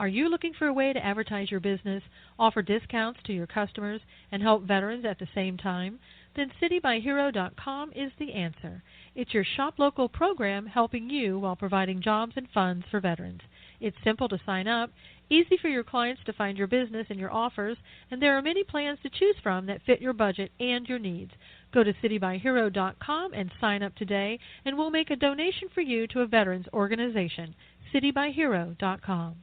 Are you looking for a way to advertise your business, offer discounts to your customers, and help veterans at the same time? Then CityByHero.com is the answer. It's your shop local program helping you while providing jobs and funds for veterans. It's simple to sign up, easy for your clients to find your business and your offers, and there are many plans to choose from that fit your budget and your needs. Go to CityByHero.com and sign up today, and we'll make a donation for you to a veterans organization. CityByHero.com.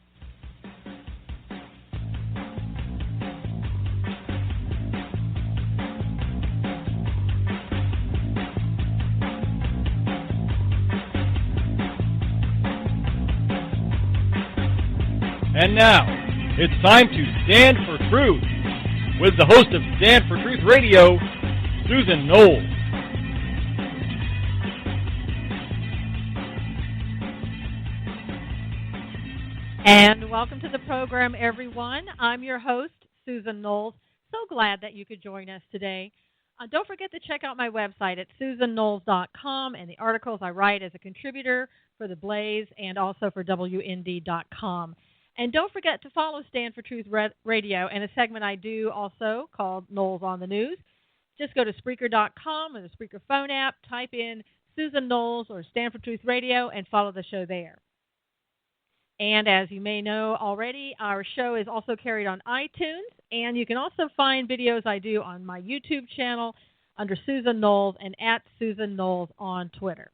And now, it's time to Stand for Truth with the host of Stand for Truth Radio, Susan Knowles. And welcome to the program, everyone. I'm your host, Susan Knowles. So glad that you could join us today. Don't forget to check out my website at susanknowles.com and the articles I write as a contributor for The Blaze and also for WND.com. And don't forget to follow Stand for Truth Radio and a segment I do also called Knowles on the News. Just go to Spreaker.com or the Spreaker phone app, type in Susan Knowles or Stand for Truth Radio, and follow the show there. And as you may know already, our show is also carried on iTunes, and you can also find videos I do on my YouTube channel under Susan Knowles and at Susan Knowles on Twitter.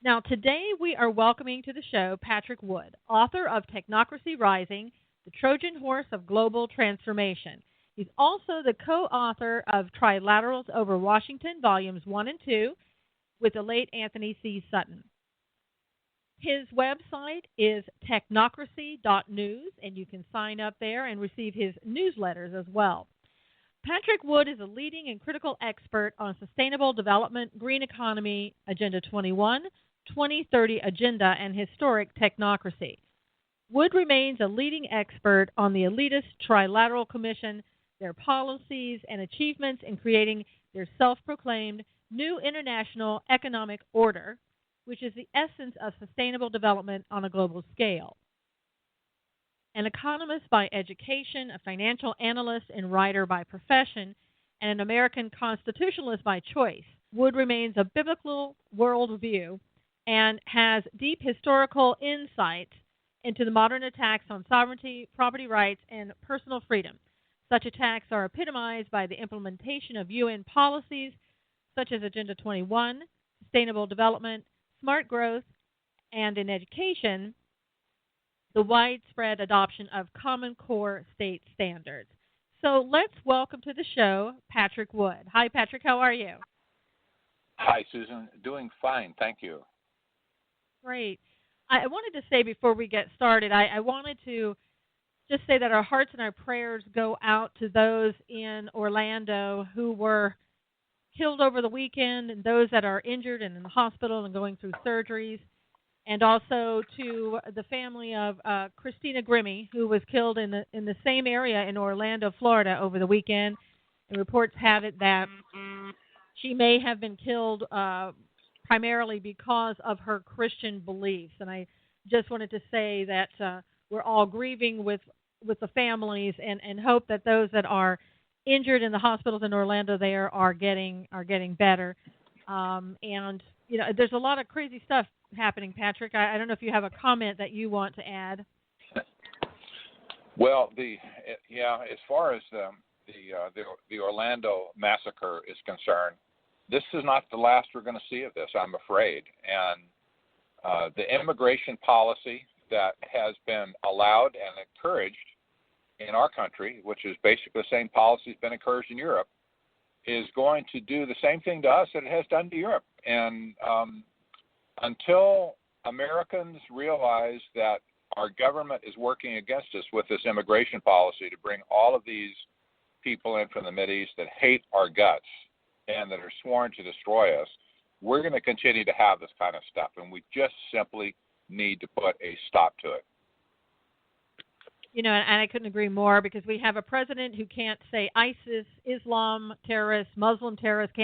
Now, today we are welcoming to the show Patrick Wood, author of Technocracy Rising, The Trojan Horse of Global Transformation. He's also the co-author of Trilaterals Over Washington, Volumes 1 and 2, with the late Anthony C. Sutton. His website is technocracy.news, and you can sign up there and receive his newsletters as well. Patrick Wood is a leading and critical expert on sustainable development, green economy, Agenda 21, 2030 Agenda, and historic technocracy. Wood remains a leading expert on the elitist Trilateral Commission, their policies and achievements in creating their self-proclaimed new international economic order, which is the essence of sustainable development on a global scale. An economist by education, a financial analyst and writer by profession, and an American constitutionalist by choice, Wood remains a biblical worldview and has deep historical insight into the modern attacks on sovereignty, property rights, and personal freedom. Such attacks are epitomized by the implementation of UN policies such as Agenda 21, sustainable development, smart growth, and in education, the widespread adoption of Common Core state standards. So let's welcome to the show Patrick Wood. Hi, Patrick. How are you? Hi, Susan. Doing fine. Thank you. Great. I wanted to say before we get started, I wanted to just say that our hearts and our prayers go out to those in Orlando who were killed over the weekend and those that are injured and in the hospital and going through surgeries, and also to the family of Christina Grimmie, who was killed in the same area in Orlando, Florida over the weekend. And reports have it that she may have been killed primarily because of her Christian beliefs. And I just wanted to say that we're all grieving with the families and hope that those that are injured in the hospitals in Orlando there are getting better. And you know, there's a lot of crazy stuff happening, Patrick. I don't know if you have a comment that you want to add. Well, as far as the Orlando massacre is concerned, this is not the last we're going to see of this, I'm afraid. And the immigration policy that has been allowed and encouraged in our country, which is basically the same policy that's been encouraged in Europe, is going to do the same thing to us that it has done to Europe. And until Americans realize that our government is working against us with this immigration policy to bring all of these people in from the Mideast that hate our guts and that are sworn to destroy us, we're going to continue to have this kind of stuff, and we just simply need to put a stop to it. You know, and I couldn't agree more, because we have a president who can't say ISIS, Islam terrorists, Muslim terrorists,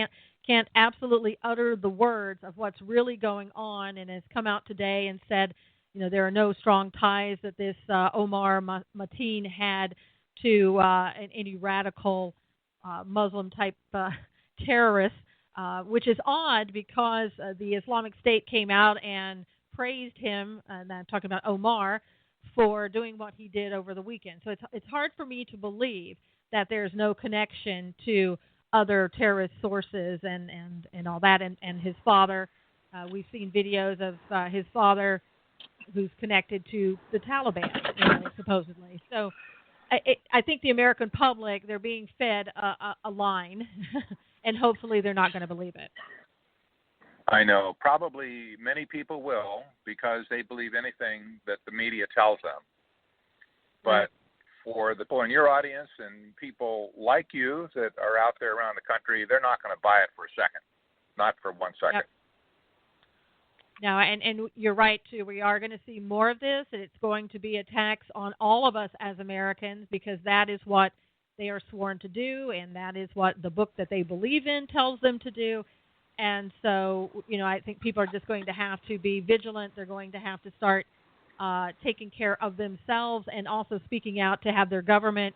can't absolutely utter the words of what's really going on, and has come out today and said there are no strong ties that this Omar Mateen had to any radical Muslim type terrorists, which is odd because the Islamic State came out and praised him, and I'm talking about Omar, for doing what he did over the weekend. So it's hard for me to believe that there's no connection to other terrorist sources and all that. And his father, we've seen videos of his father who's connected to the Taliban, supposedly. So I think the American public, they're being fed a line, and hopefully they're not going to believe it. I know. Probably many people will because they believe anything that the media tells them. But for the people in your audience and people like you that are out there around the country, they're not going to buy it for a second, not for 1 second. Yep. No, and you're right, too. We are going to see more of this, and it's going to be a tax on all of us as Americans because that is what they are sworn to do, and that is what the book that they believe in tells them to do. And so, I think people are just going to have to be vigilant. They're going to have to start taking care of themselves and also speaking out to have their government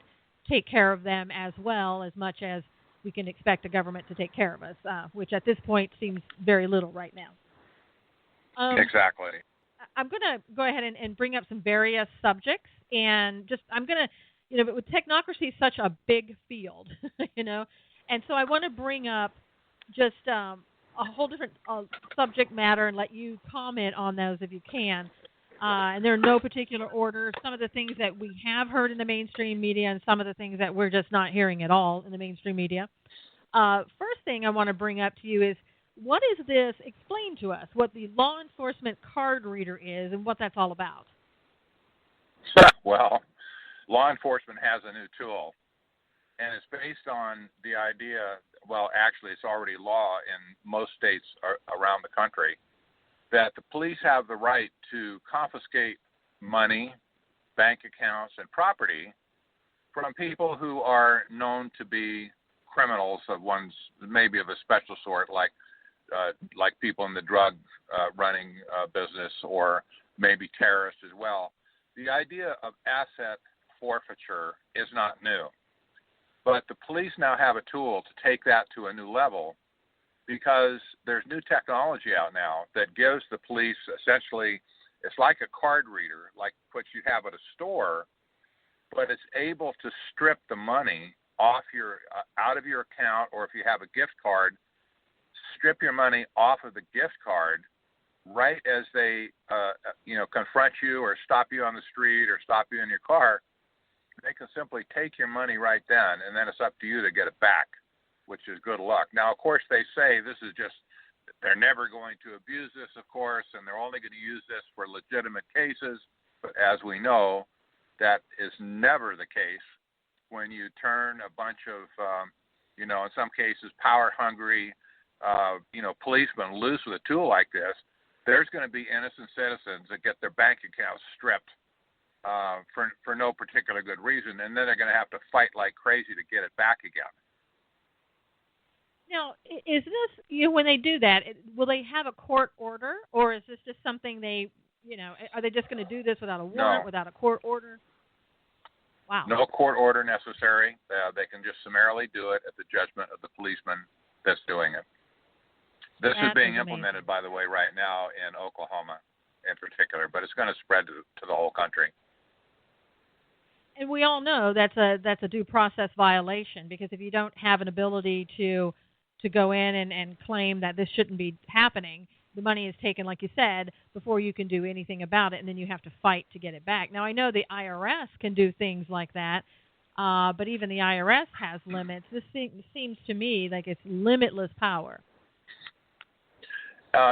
take care of them as well, as much as we can expect a government to take care of us, which at this point seems very little right now. Exactly. I'm going to go ahead and bring up some various subjects, and I'm going to, with technocracy is such a big field, and so I want to bring up just a whole different subject matter and let you comment on those if you can. And there are no particular order. Some of the things that we have heard in the mainstream media and some of the things that we're just not hearing at all in the mainstream media. First thing I want to bring up to you is, what is this? Explain to us what the law enforcement card reader is and what that's all about. Well, law enforcement has a new tool, and it's based on the idea, well, actually it's already law in most states around the country, that the police have the right to confiscate money, bank accounts, and property from people who are known to be criminals of one's, maybe of a special sort, like people in the drug running business, or maybe terrorists as well. The idea of asset forfeiture is not new, but the police now have a tool to take that to a new level because there's new technology out now that gives the police essentially, it's like a card reader, like what you have at a store, but it's able to strip the money off out of your account, or if you have a gift card, strip your money off of the gift card right as they confront you or stop you on the street or stop you in your car. They can simply take your money right then, and then it's up to you to get it back, which is good luck. Now, of course, they say this is just, they're never going to abuse this, of course, and they're only going to use this for legitimate cases. But as we know, that is never the case when you turn a bunch of, in some cases, power-hungry, policemen loose with a tool like this. There's going to be innocent citizens that get their bank accounts stripped for no particular good reason, and then they're going to have to fight like crazy to get it back again. Now, is this, when they do that, will they have a court order, or is this just something they, are they just going to do this without a warrant, without a court order? Wow. No court order necessary. They can just summarily do it at the judgment of the policeman that's doing it. This is being implemented, by the way, right now in Oklahoma in particular, but it's going to spread to the whole country. And we all know that's a due process violation, because if you don't have an ability to go in and claim that this shouldn't be happening, the money is taken, like you said, before you can do anything about it, and then you have to fight to get it back. Now, I know the IRS can do things like that, but even the IRS has limits. This seems to me like it's limitless power.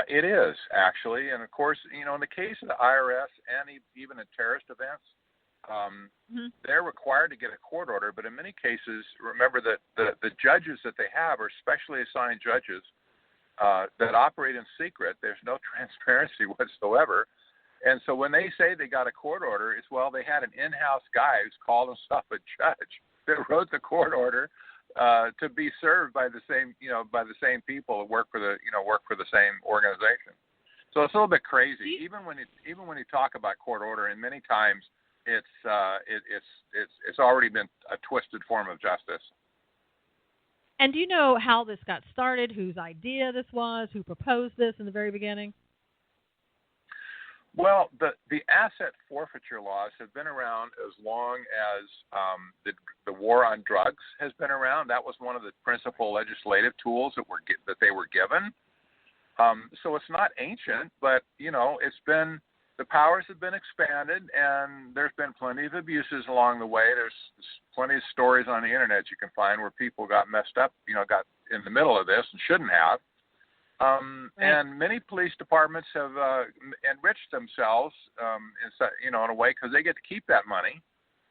It is, actually. And, of course, in the case of the IRS and even at terrorist events, they're required to get a court order. But in many cases, remember that the judges that they have are specially assigned judges that operate in secret. There's no transparency whatsoever. And so when they say they got a court order, it's, well, they had an in-house guy who's called himself a judge that wrote the court order to be served by the same people who work for the same organization. So it's a little bit crazy. Even when you talk about court order, and many times it's already been a twisted form of justice. And do you know how this got started? Whose idea this was? Who proposed this in the very beginning? Well, the asset forfeiture laws have been around as long as the war on drugs has been around. That was one of the principal legislative tools that they were given. So it's not ancient, but the powers have been expanded, and there's been plenty of abuses along the way. There's plenty of stories on the internet you can find where people got messed up, got in the middle of this and shouldn't have. Right. And many police departments have enriched themselves, in a way, because they get to keep that money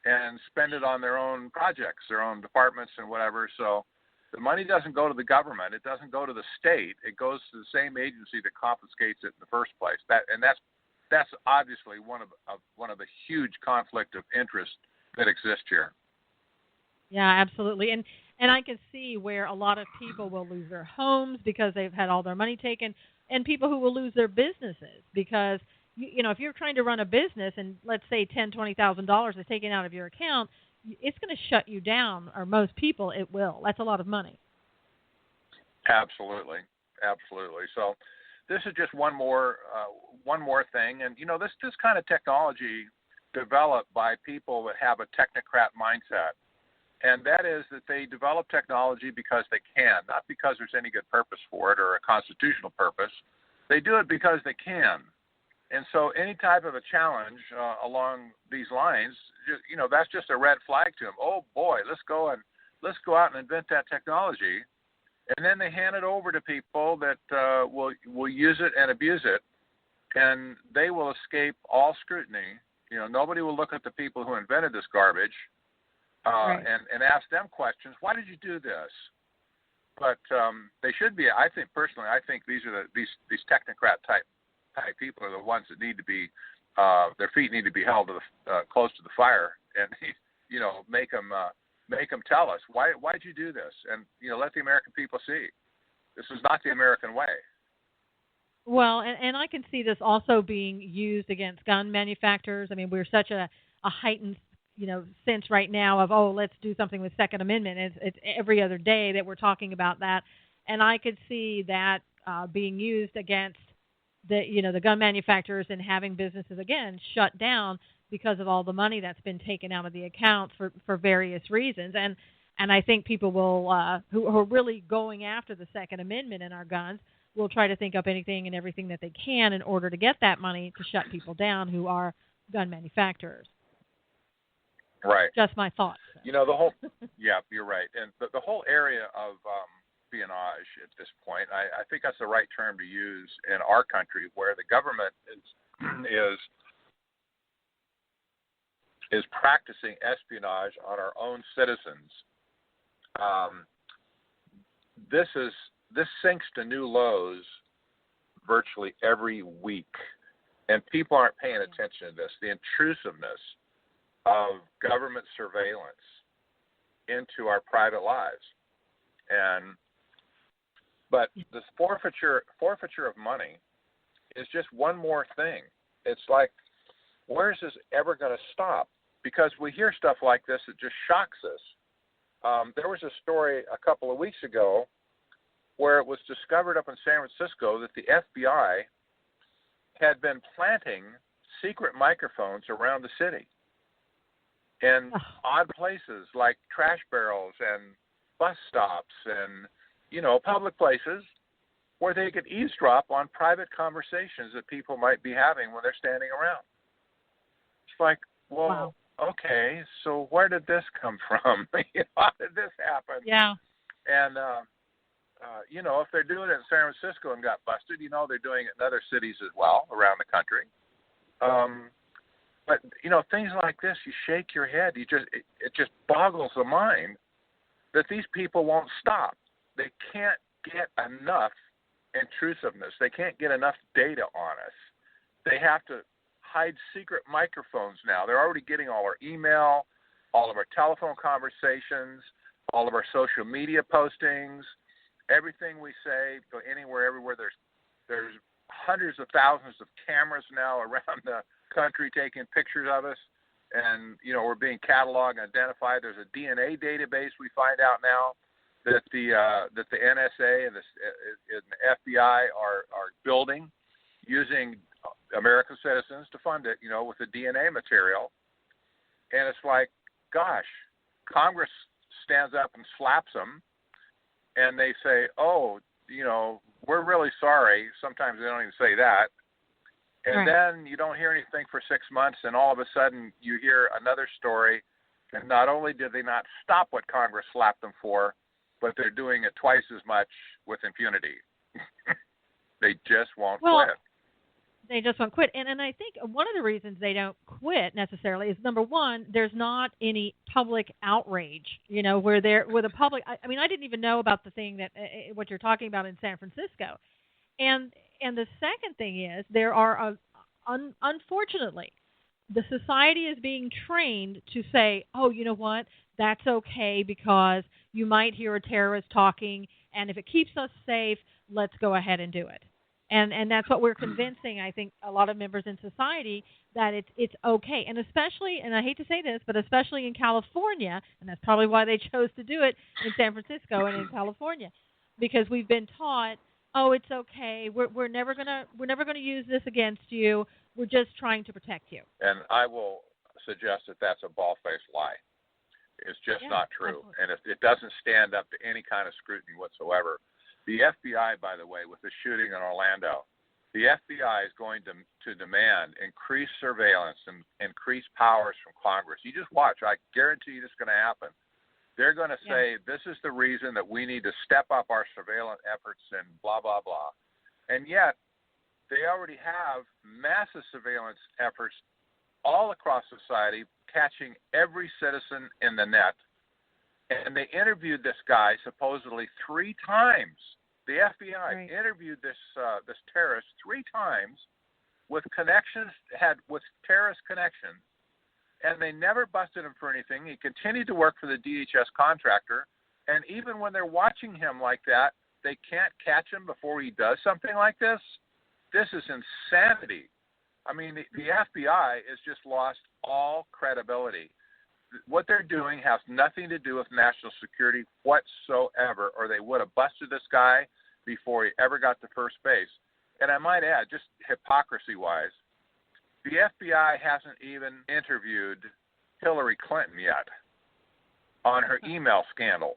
and spend it on their own projects, their own departments, and whatever. So the money doesn't go to the government; it doesn't go to the state. It goes to the same agency that confiscates it in the first place. That's obviously one of the huge conflict of interest that exists here. Yeah, absolutely. And I can see where a lot of people will lose their homes because they've had all their money taken, and people who will lose their businesses because, if you're trying to run a business and let's say $10,000, $20,000 is taken out of your account, it's going to shut you down, or most people it will. That's a lot of money. Absolutely. So this is just one more thing. And, this kind of technology developed by people that have a technocrat mindset. And that is that they develop technology because they can, not because there's any good purpose for it or a constitutional purpose. They do it because they can. And so any type of a challenge along these lines, that's just a red flag to them. Oh boy, let's go out and invent that technology. And then they hand it over to people that will use it and abuse it, and they will escape all scrutiny. Nobody will look at the people who invented this garbage. Right. And ask them questions. Why did you do this? But they should be. I think these technocrat type people are the ones that need to be. Their feet need to be held to close to the fire, and make them tell us why'd you do this, and let the American people see this is not the American way. Well, and I can see this also being used against gun manufacturers. I mean, we're such a heightened sense right now of, let's do something with Second Amendment. It's every other day that we're talking about that. And I could see that being used against the gun manufacturers and having businesses, again, shut down because of all the money that's been taken out of the accounts for various reasons. And I think people will, who are really going after the Second Amendment in our guns, will try to think up anything and everything that they can in order to get that money to shut people down who are gun manufacturers. Right. Just my thoughts. The whole, yeah, you're right. And the whole area of espionage at this point, I think that's the right term to use in our country, where the government is practicing espionage on our own citizens. This sinks to new lows virtually every week, and people aren't paying attention to this. The intrusiveness of government surveillance into our private lives, but this forfeiture of money is just one more thing. It's like, where's this ever going to stop? Because we hear stuff like this that just shocks us. There was a story a couple of weeks ago where it was discovered up in San Francisco that the FBI had been planting secret microphones around the city in odd places like trash barrels and bus stops and, public places where they could eavesdrop on private conversations that people might be having when they're standing around. It's like, well, wow. Okay, so where did this come from? How did this happen? Yeah. And, if they're doing it in San Francisco and got busted, they're doing it in other cities as well around the country. But, things like this, you shake your head. It just boggles the mind that these people won't stop. They can't get enough intrusiveness. They can't get enough data on us. They have to hide secret microphones now. They're already getting all our email, all of our telephone conversations, all of our social media postings, everything we say, go anywhere, everywhere. There's hundreds of thousands of cameras now around the country taking pictures of us, and we're being cataloged and identified. There's a DNA database we find out now that the NSA and the FBI are building using American citizens to fund it, with the DNA material. And it's like, gosh, Congress stands up and slaps them, and they say, oh, we're really sorry. Sometimes they don't even say that. And then you don't hear anything for 6 months, and all of a sudden you hear another story. And not only did they not stop what Congress slapped them for, but they're doing it twice as much with impunity. They just won't quit. They just won't quit. And I think one of the reasons they don't quit necessarily is, number one, there's not any public outrage, where the public, I mean, I didn't even know about the thing that, what you're talking about in San Francisco. And the second thing is there are, unfortunately, the society is being trained to say, oh, you know what, that's okay because you might hear a terrorist talking, and if it keeps us safe, let's go ahead and do it. And that's what we're convincing, I think, a lot of members in society, that it's okay. And especially, and I hate to say this, but especially in California, and that's probably why they chose to do it in San Francisco and in California, because we've been taught, oh, it's okay. We're never gonna use this against you. We're just trying to protect you. And I will suggest that that's a bald-faced lie. It's just not true, absolutely. And it doesn't stand up to any kind of scrutiny whatsoever. The FBI, by the way, with the shooting in Orlando, the FBI is going to demand increased surveillance and increased powers from Congress. You just watch. I guarantee you this is going to happen. They're going to say, this is the reason that we need to step up our surveillance efforts and blah, blah, blah. And yet, they already have massive surveillance efforts all across society, catching every citizen in the net. And they interviewed this guy supposedly 3 times. The FBI interviewed this terrorist 3 times with terrorist connections, and they never busted him for anything. He continued to work for the DHS contractor, and even when they're watching him like that, they can't catch him before he does something like this. This is insanity. I mean, the FBI has just lost all credibility. What they're doing has nothing to do with national security whatsoever, or they would have busted this guy before he ever got to first base. And I might add, just hypocrisy-wise, the FBI hasn't even interviewed Hillary Clinton yet on her email scandal.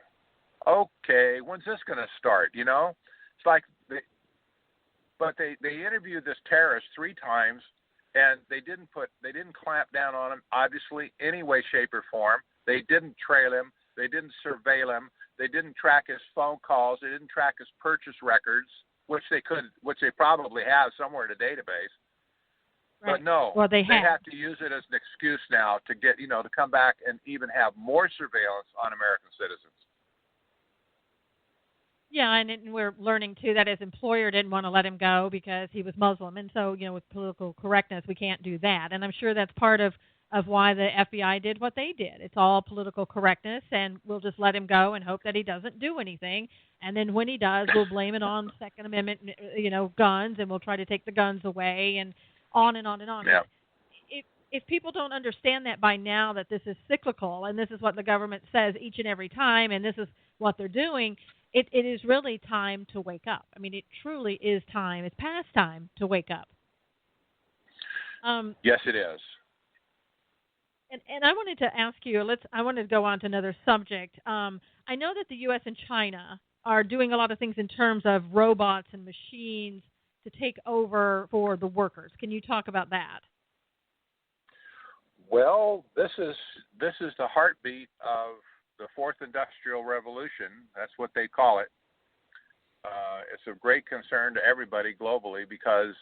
Okay, when's this going to start, It's like, they interviewed this terrorist 3 times, and they didn't clamp down on him, obviously, any way, shape, or form. They didn't trail him. They didn't surveil him. They didn't track his phone calls. They didn't track his purchase records, which they probably have somewhere in a database. Right. But no, they have to use it as an excuse now to get, to come back and even have more surveillance on American citizens. Yeah, and we're learning, too, that his employer didn't want to let him go because he was Muslim. And so, with political correctness, we can't do that. And I'm sure that's part of why the FBI did what they did. It's all political correctness, and we'll just let him go and hope that he doesn't do anything. And then when he does, we'll blame it on Second Amendment, guns, and we'll try to take the guns away, and on and on and on. Yeah. If people don't understand that by now, that this is cyclical, and this is what the government says each and every time, and this is what they're doing, it is really time to wake up. I mean, it truly is time. It's past time to wake up. Yes, it is. And I wanted to ask you, I wanted to go on to another subject. I know that the U.S. and China are doing a lot of things in terms of robots and machines to take over for the workers. Can you talk about that? Well, this is the heartbeat of the Fourth Industrial Revolution. That's what they call it. It's of great concern to everybody globally because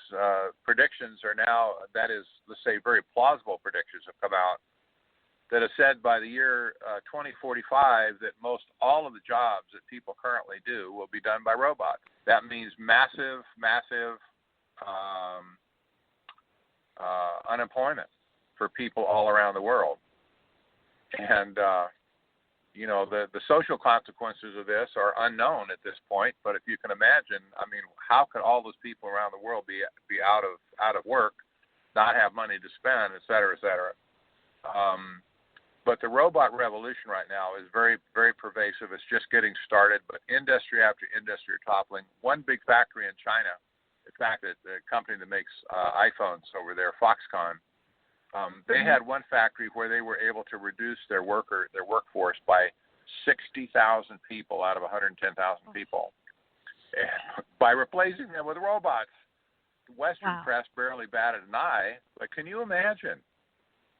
predictions are now, that is, let's say, very plausible predictions have come out that have said by the year 2045 that most all of the jobs that people currently do will be done by robots. That means massive unemployment for people all around the world. And the social consequences of this are unknown at this point. But if you can imagine, I mean, how could all those people around the world be out of work, not have money to spend, et cetera, et cetera? But the robot revolution right now is very, very pervasive. It's just getting started, but industry after industry are toppling. One big factory in China, in fact, the company that makes iPhones over there, Foxconn, they had one factory where they were able to reduce their workforce by 60,000 people out of 110,000 people, and by replacing them with robots. The Western press barely batted an eye, but can you imagine?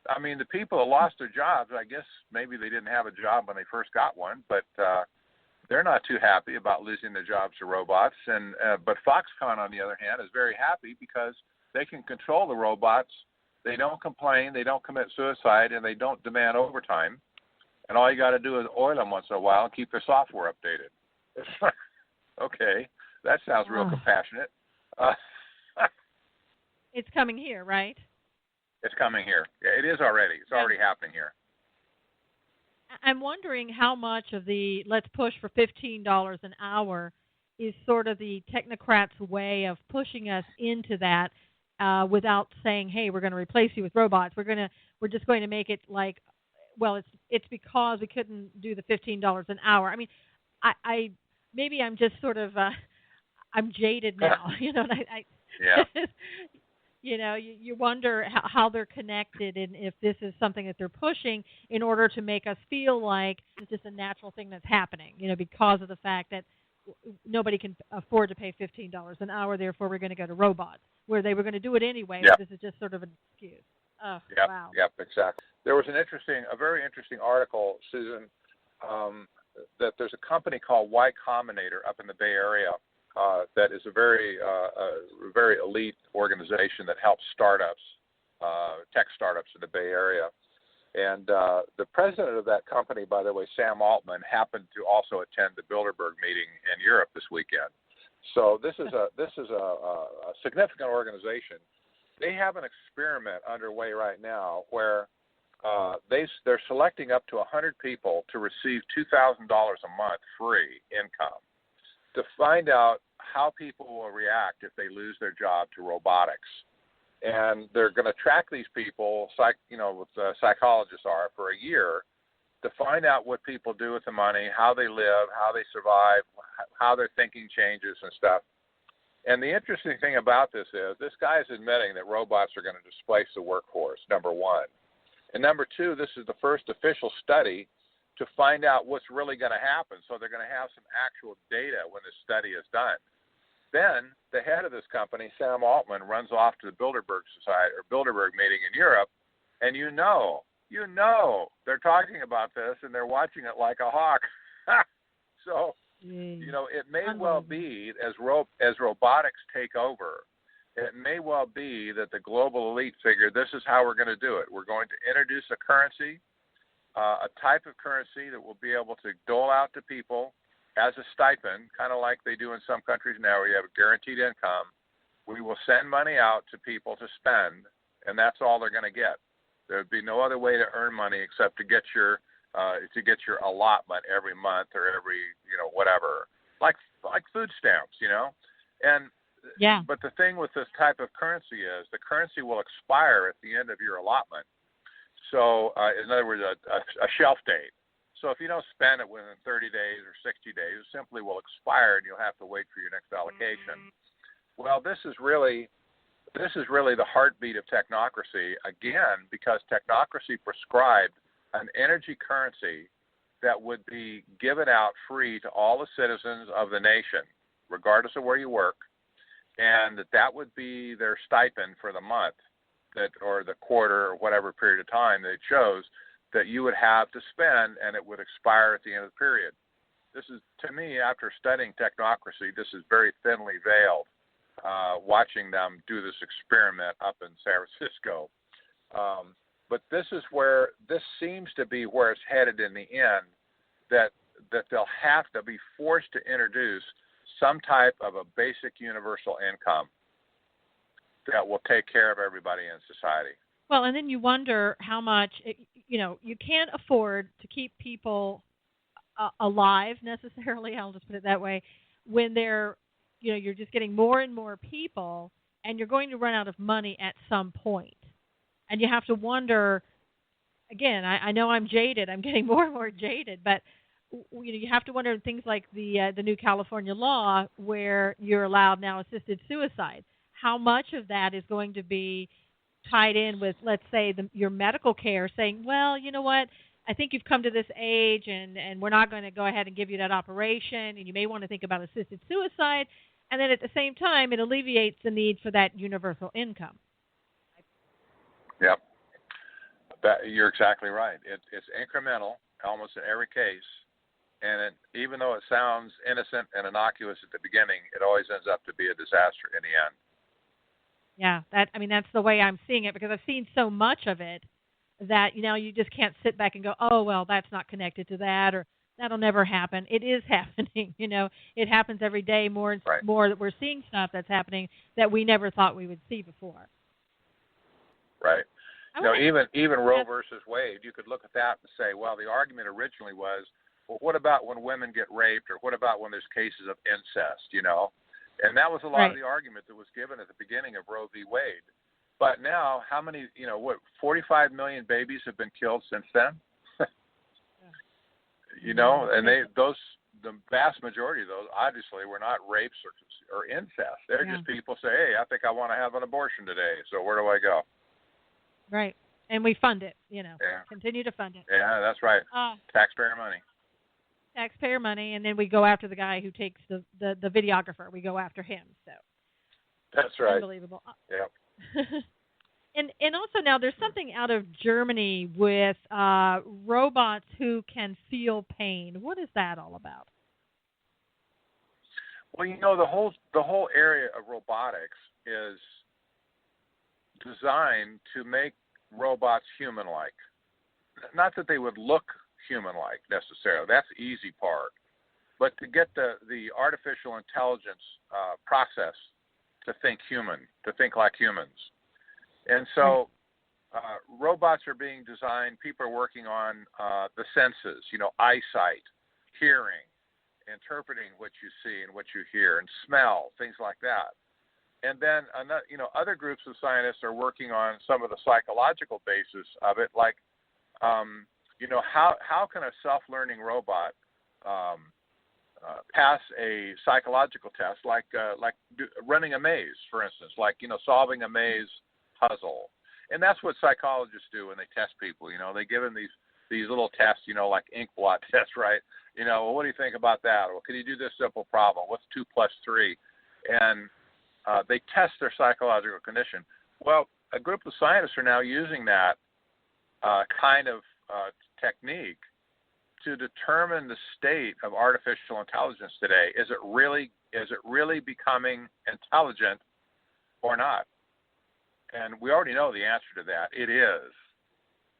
I mean, the people that lost their jobs, I guess maybe they didn't have a job when they first got one, but they're not too happy about losing their jobs to robots. But Foxconn, on the other hand, is very happy because they can control the robots. They don't complain, they don't commit suicide, and they don't demand overtime. And all you got to do is oil them once in a while and keep their software updated. Okay, that sounds real compassionate. It's coming here, right? It's coming here. Yeah, it is already. It's already happening here. I'm wondering how much of the let's push for $15 an hour is sort of the technocrats' way of pushing us into that without saying, "Hey, we're going to replace you with robots. We're just going to make it like, well, it's because we couldn't do the $15 an hour." I mean, I maybe I'm just sort of I'm jaded now, Yeah. You wonder how they're connected and if this is something that they're pushing in order to make us feel like it's just a natural thing that's happening, because of the fact that nobody can afford to pay $15 an hour, therefore we're going to go to robots, where they were going to do it anyway. Yep. But this is just sort of an excuse. Oh, yep. Wow. Yep, exactly. There was a very interesting article, Susan, that there's a company called Y Combinator up in the Bay Area. That is a very elite organization that helps startups, tech startups in the Bay Area. And the president of that company, by the way, Sam Altman, happened to also attend the Bilderberg meeting in Europe this weekend. So this is a significant organization. They have an experiment underway right now where they're selecting up to 100 people to receive $2,000 a month free income, to find out how people will react if they lose their job to robotics. And they're going to track these people, psychologists are, for a year to find out what people do with the money, how they live, how they survive, how their thinking changes and stuff. And the interesting thing about this is this guy is admitting that robots are going to displace the workforce, number one. And number two, this is the first official study to find out what's really going to happen. So they're going to have some actual data when this study is done. Then the head of this company, Sam Altman, runs off to the Bilderberg meeting in Europe, and they're talking about this and they're watching it like a hawk. So, it may well be as robotics take over, it may well be that the global elite figure this is how we're going to do it. We're going to introduce a currency, a type of currency that will be able to dole out to people as a stipend, kind of like they do in some countries now where you have a guaranteed income. We will send money out to people to spend, and that's all they're going to get. There would be no other way to earn money except to get your allotment every month or every whatever, like food stamps, And yeah. But the thing with this type of currency is the currency will expire at the end of your allotment. So, in other words, a shelf date. So if you don't spend it within 30 days or 60 days, it simply will expire and you'll have to wait for your next allocation. Well, this is really the heartbeat of technocracy, again, because technocracy prescribed an energy currency that would be given out free to all the citizens of the nation, regardless of where you work, and that would be their stipend for the month or the quarter or whatever period of time they chose that you would have to spend, and it would expire at the end of the period. This is, to me, after studying technocracy, this is very thinly veiled, watching them do this experiment up in San Francisco. But this seems to be where it's headed in the end, that they'll have to be forced to introduce some type of a basic universal income that will take care of everybody in society. Well, and then you wonder how much, you can't afford to keep people alive necessarily. I'll just put it that way. When they're, you're just getting more and more people, and you're going to run out of money at some point, and you have to wonder. Again, I know I'm jaded. I'm getting more and more jaded, but you have to wonder things like the new California law where you're allowed now assisted suicide. How much of that is going to be tied in with, let's say, your medical care saying, well, you know what, I think you've come to this age and we're not going to go ahead and give you that operation, and you may want to think about assisted suicide. And then at the same time, it alleviates the need for that universal income. Yep. You're exactly right. It's incremental almost in every case. And even though it sounds innocent and innocuous at the beginning, it always ends up to be a disaster in the end. Yeah, that's the way I'm seeing it, because I've seen so much of it that you just can't sit back and go, oh well, that's not connected to that, or that'll never happen. It is happening. It happens every day. More and more that we're seeing stuff that's happening that we never thought we would see before. Right. Even Roe versus Wade, you could look at that and say, well, the argument originally was, well, what about when women get raped, or what about when there's cases of incest, And that was a lot of the argument that was given at the beginning of Roe v. Wade. But now, how many, 45 million babies have been killed since then? And the vast majority of those, obviously, were not rapes or incest. They're just people say, hey, I think I want to have an abortion today, so where do I go? Right. And we fund it, continue to fund it. Yeah, that's right. Taxpayer money. Taxpayer money, and then we go after the guy who takes the videographer. We go after him. So that's right. Unbelievable. Yep. and also now there's something out of Germany with robots who can feel pain. What is that all about? Well, the whole area of robotics is designed to make robots human-like. Not that they would look human-like necessarily. That's the easy part. But to get the artificial intelligence process to think human, to think like humans. And so robots are being designed. People are working on the senses, eyesight, hearing, interpreting what you see and what you hear, and smell, things like that. And then, other groups of scientists are working on some of the psychological basis of it, like, how can a self-learning robot pass a psychological test, like running a maze, for instance, like, solving a maze puzzle. And that's what psychologists do when they test people. They give them these little tests, like ink blot tests, right? Well, what do you think about that? Well, can you do this simple problem? What's 2 + 3? And they test their psychological condition. Well, a group of scientists are now using that kind of technique to determine the state of artificial intelligence today. Is it really becoming intelligent or not? And we already know the answer to that. It is.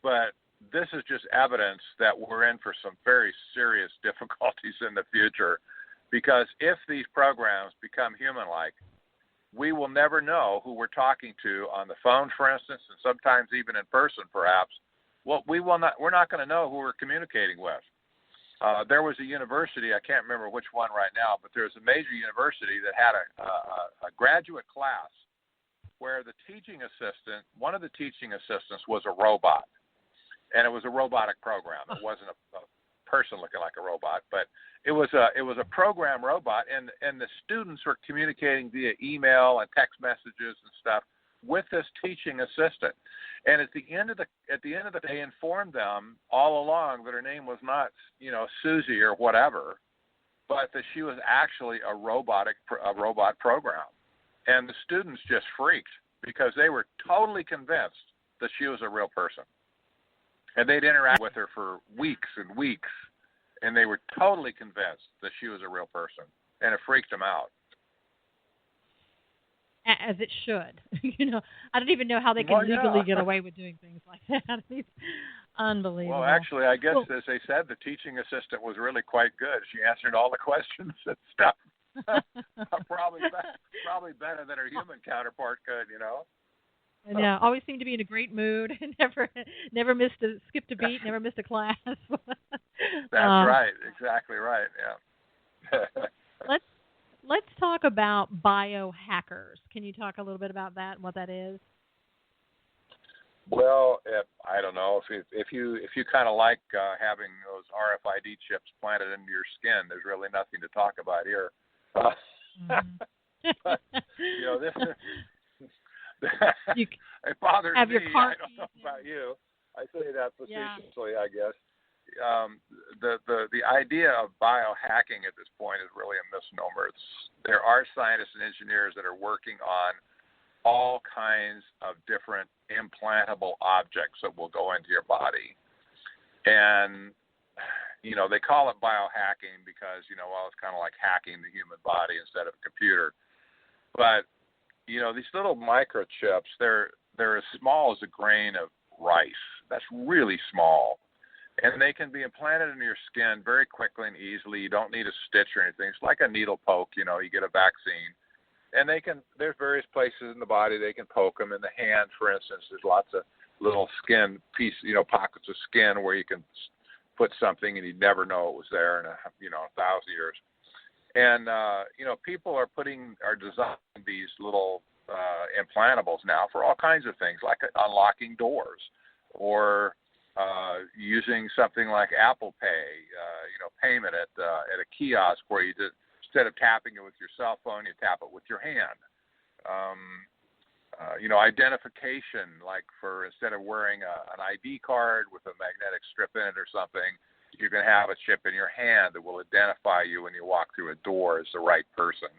But this is just evidence that we're in for some very serious difficulties in the future, because if these programs become human-like, we will never know who we're talking to on the phone, for instance, and sometimes even in person, perhaps. Well, we're not going to know who we're communicating with. There was a university, I can't remember which one right now, but there was a major university that had a graduate class where one of the teaching assistants was a robot. And it was a robotic program. It wasn't a person looking like a robot, but it was a program robot, and the students were communicating via email and text messages and stuff with this teaching assistant. And at the end of the day, informed them all along that her name was not, Susie or whatever, but that she was actually a robot program. And the students just freaked because they were totally convinced that she was a real person. And they'd interact with her for weeks and weeks, and they were totally convinced that she was a real person, and it freaked them out. As it should. I don't even know how they can legally get away with doing things like that. It's unbelievable. Well, actually, I guess, as they said, the teaching assistant was really quite good. She answered all the questions and stuff. probably better than her human counterpart could, And always seemed to be in a great mood. Never skipped a beat. Never missed a class. That's right. Exactly right. Yeah. Let's talk about biohackers. Can you talk a little bit about that and what that is? Well, I don't know if you kind of like having those RFID chips planted into your skin. There's really nothing to talk about here. But, this it bothers me. I don't know about you. I say that facetiously, I guess. The idea of biohacking at this point is really a misnomer. There are scientists and engineers that are working on all kinds of different implantable objects that will go into your body. And, they call it biohacking because, it's kind of like hacking the human body instead of a computer. But, these little microchips, they're as small as a grain of rice. That's really small. And they can be implanted into your skin very quickly and easily. You don't need a stitch or anything. It's like a needle poke, you get a vaccine. And there's various places in the body they can poke them. In the hand, for instance, there's lots of little skin pockets of skin where you can put something and you'd never know it was there in 1,000 years. And, people are designing these little implantables now for all kinds of things, like unlocking doors or using something like Apple Pay, payment at a kiosk where you just, instead of tapping it with your cell phone, you tap it with your hand. Identification, like instead of wearing an ID card with a magnetic strip in it or something, you can have a chip in your hand that will identify you when you walk through a door as the right person.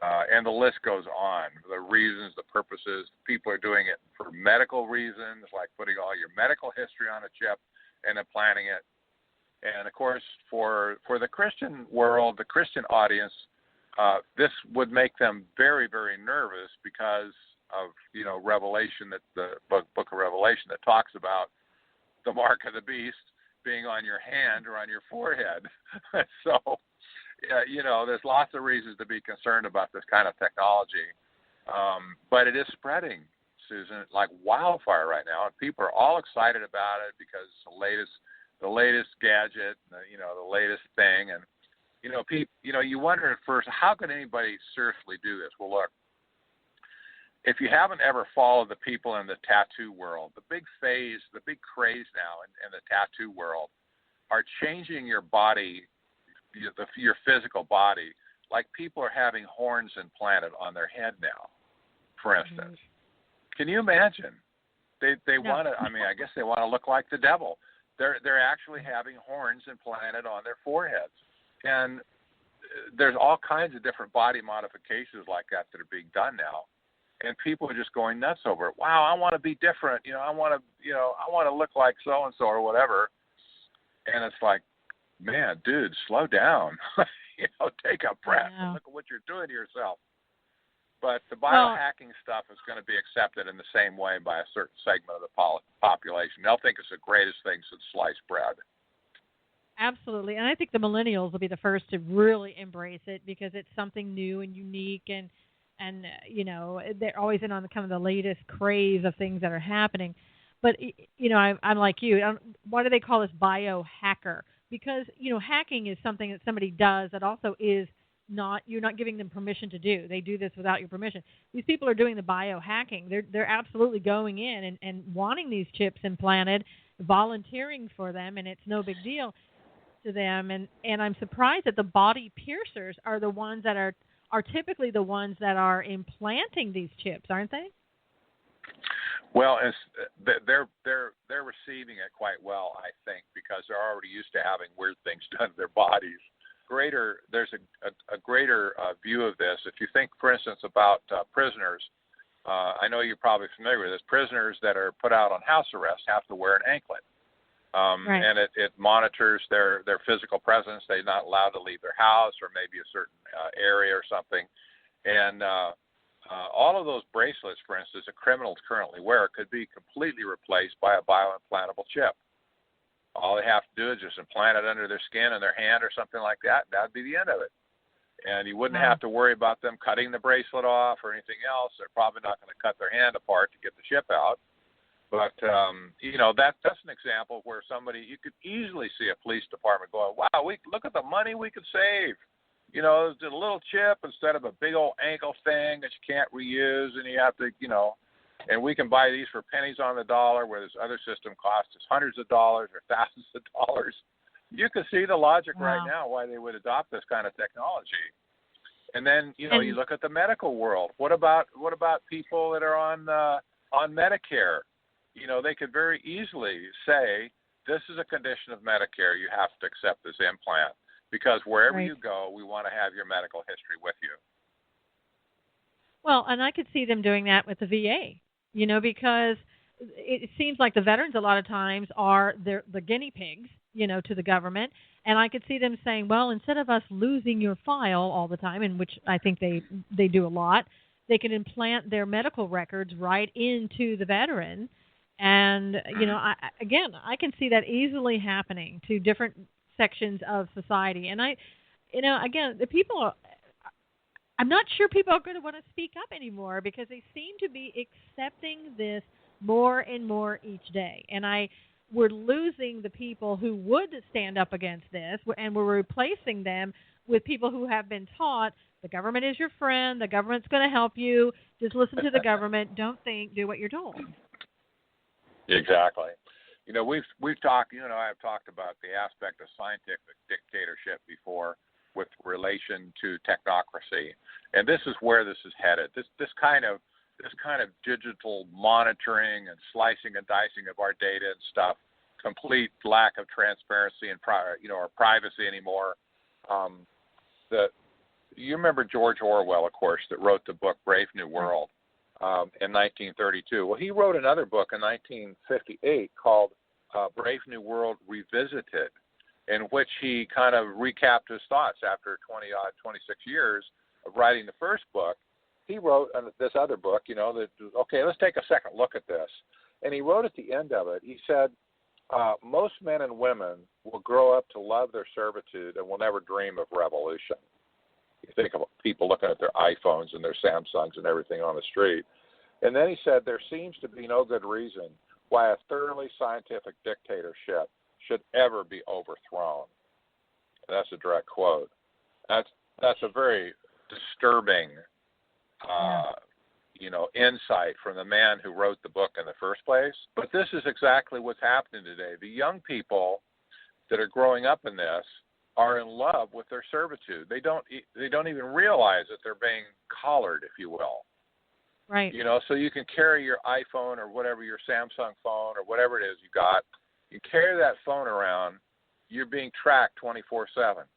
And the list goes on. The reasons, the purposes, people are doing it for medical reasons, like putting all your medical history on a chip and implanting it. And, of course, for the Christian world, the Christian audience, this would make them very, very nervous because of, Revelation, that the book of Revelation that talks about the mark of the beast being on your hand or on your forehead. So, there's lots of reasons to be concerned about this kind of technology. But it is spreading, Susan, like wildfire right now. And people are all excited about it because it's the latest gadget, the latest thing. And, you wonder at first, how can anybody seriously do this? Well, look, if you haven't ever followed the people in the tattoo world, the big craze now in the tattoo world are changing your body, your physical body. Like people are having horns implanted on their head now, for instance. Can you imagine? They want to, I guess they want to look like the devil. They're actually having horns implanted on their foreheads. And there's all kinds of different body modifications like that are being done now. And people are just going nuts over it. Wow, I want to be different. I want to look like so and so or whatever. And it's like, man, dude, slow down. Take a breath and look at what you're doing to yourself. But the biohacking stuff is going to be accepted in the same way by a certain segment of the population. They'll think it's the greatest thing since sliced bread. Absolutely. And I think the millennials will be the first to really embrace it because it's something new and unique and they're always in on kind of the latest craze of things that are happening. But, I'm like you. Why do they call this biohacker? Because, hacking is something that somebody does that also is you're not giving them permission to do. They do this without your permission. These people are doing the biohacking. They're absolutely going in and wanting these chips implanted, volunteering for them, and it's no big deal to them. And I'm surprised that the body piercers are the ones that are typically the ones that are implanting these chips, aren't they? Well, they're receiving it quite well, I think, because they're already used to having weird things done to their bodies. There's a greater view of this. If you think, for instance, about prisoners, I know you're probably familiar with this. Prisoners that are put out on house arrest have to wear an anklet. Right. And it monitors their physical presence. They're not allowed to leave their house or maybe a certain area or something. And all of those bracelets, for instance, that criminals currently wear could be completely replaced by a bioimplantable chip. All they have to do is just implant it under their skin and their hand or something like that, and that would be the end of it. And you wouldn't have to worry about them cutting the bracelet off or anything else. They're probably not going to cut their hand apart to get the chip out. But that's an example where you could easily see a police department going, "Wow, look at the money we could save." There's a little chip instead of a big old ankle thing that you can't reuse, and you have to, and we can buy these for pennies on the dollar, where this other system costs us hundreds of dollars or thousands of dollars. You can see the logic right now why they would adopt this kind of technology. And then, you look at the medical world. What about people that are on Medicare? They could very easily say, this is a condition of Medicare. You have to accept this implant because wherever you go, we want to have your medical history with you. Well, and I could see them doing that with the VA, because it seems like the veterans a lot of times are the guinea pigs, to the government. And I could see them saying, well, instead of us losing your file all the time, in which I think they do a lot, they can implant their medical records right into the veteran. And, I can see that easily happening to different sections of society. And the people I'm not sure people are going to want to speak up anymore because they seem to be accepting this more and more each day. And we're losing the people who would stand up against this, and we're replacing them with people who have been taught the government is your friend, the government's going to help you, just listen to the government, don't think, do what you're told. Exactly. We've talked, I've talked about the aspect of scientific dictatorship before with relation to technocracy, and this is where this is headed. This kind of digital monitoring and slicing and dicing of our data and stuff, complete lack of transparency and or privacy anymore. You remember George Orwell, of course, that wrote the book Brave New World in 1932. Well, he wrote another book in 1958 called Brave New World Revisited, in which he kind of recapped his thoughts after 26 years of writing the first book. He wrote this other book, let's take a second look at this. And he wrote at the end of it, he said, most men and women will grow up to love their servitude and will never dream of revolution. You think of people looking at their iPhones and their Samsungs and everything on the street. And then he said, there seems to be no good reason why a thoroughly scientific dictatorship should ever be overthrown. And that's a direct quote. That's a very disturbing insight from the man who wrote the book in the first place. But this is exactly what's happening today. The young people that are growing up in this are in love with their servitude. They don't even realize that they're being collared, if you will. Right. So you can carry your iPhone or whatever, your Samsung phone or whatever it is you got. You carry that phone around, you're being tracked 24/7.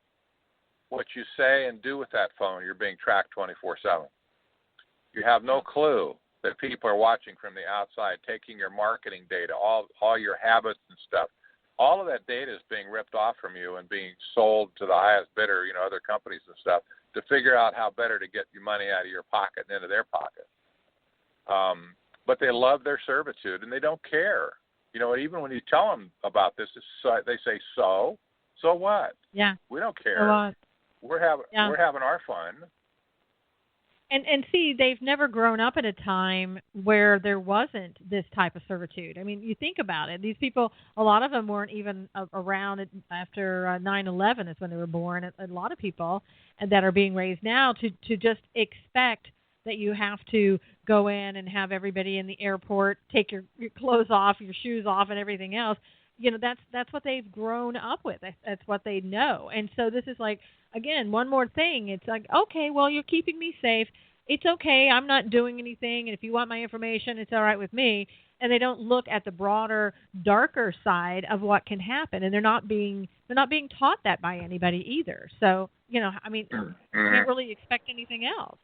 What you say and do with that phone, you're being tracked 24/7. You have no clue that people are watching from the outside, taking your marketing data, all your habits and stuff. All of that data is being ripped off from you and being sold to the highest bidder, other companies and stuff, to figure out how better to get your money out of your pocket and into their pocket. But they love their servitude, and they don't care. Even when you tell them about this, they say, so what? Yeah. We don't care. We're having our fun. And see, they've never grown up at a time where there wasn't this type of servitude. I mean, you think about it. These people, a lot of them weren't even around after 9/11 is when they were born. A lot of people that are being raised now to just expect that you have to go in and have everybody in the airport take your clothes off, your shoes off, and everything else. That's what they've grown up with. That's what they know. And so this is like, again, one more thing. It's like, okay, well, you're keeping me safe. It's okay. I'm not doing anything. And if you want my information, it's all right with me. And they don't look at the broader, darker side of what can happen. And they're not being taught that by anybody either. So, you can't really expect anything else.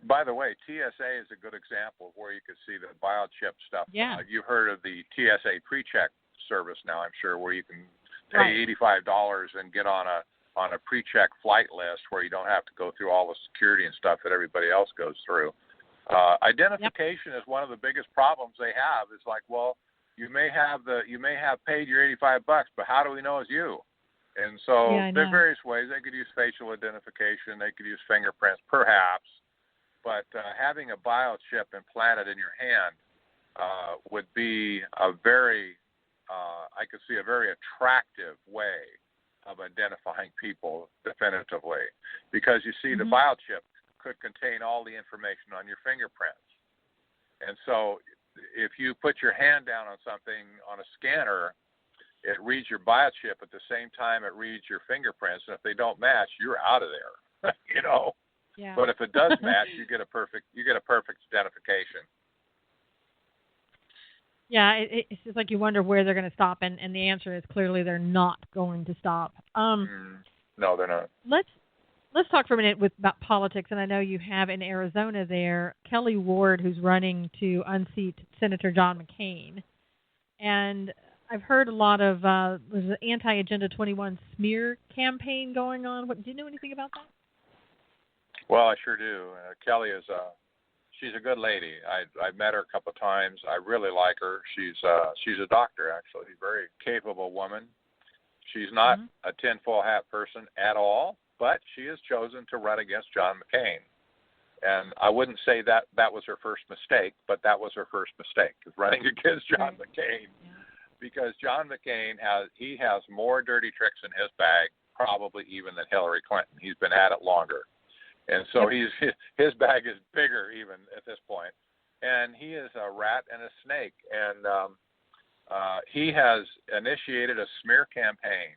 By the way, TSA is a good example of where you could see the biochip stuff. Yeah. You've heard of the TSA PreCheck service now, I'm sure, where you can pay $85 and get on a pre-check flight list where you don't have to go through all the security and stuff that everybody else goes through. Identification is one of the biggest problems they have. It's like, well, you may have paid your $85, but how do we know it's you? And so there are various ways. They could use facial identification. They could use fingerprints, perhaps. But having a biochip implanted in your hand would be a very, I could see a very attractive way of identifying people definitively, because you see, the biochip could contain all the information on your fingerprints. And so if you put your hand down on something on a scanner, it reads your biochip at the same time it reads your fingerprints, and if they don't match, you're out of there. You know. Yeah. But if it does match, you get a perfect identification. Yeah, it's just like you wonder where they're going to stop, and the answer is clearly they're not going to stop. No, they're not. Let's talk for a minute about politics, and I know you have in Arizona there Kelly Ward, who's running to unseat Senator John McCain, and I've heard a lot of there's an anti-Agenda 21 smear campaign going on. Do you know anything about that? Well, I sure do. Kelly is she's a good lady. I've met her a couple of times. I really like her. She's a doctor, actually, a very capable woman. She's not a tinfoil hat person at all, but she has chosen to run against John McCain. And I wouldn't say that was her first mistake, but that was her first mistake, is running against John McCain. Yeah. Because John McCain has more dirty tricks in his bag, probably even than Hillary Clinton. He's been at it longer. And so his bag is bigger even at this point. And he is a rat and a snake. And he has initiated a smear campaign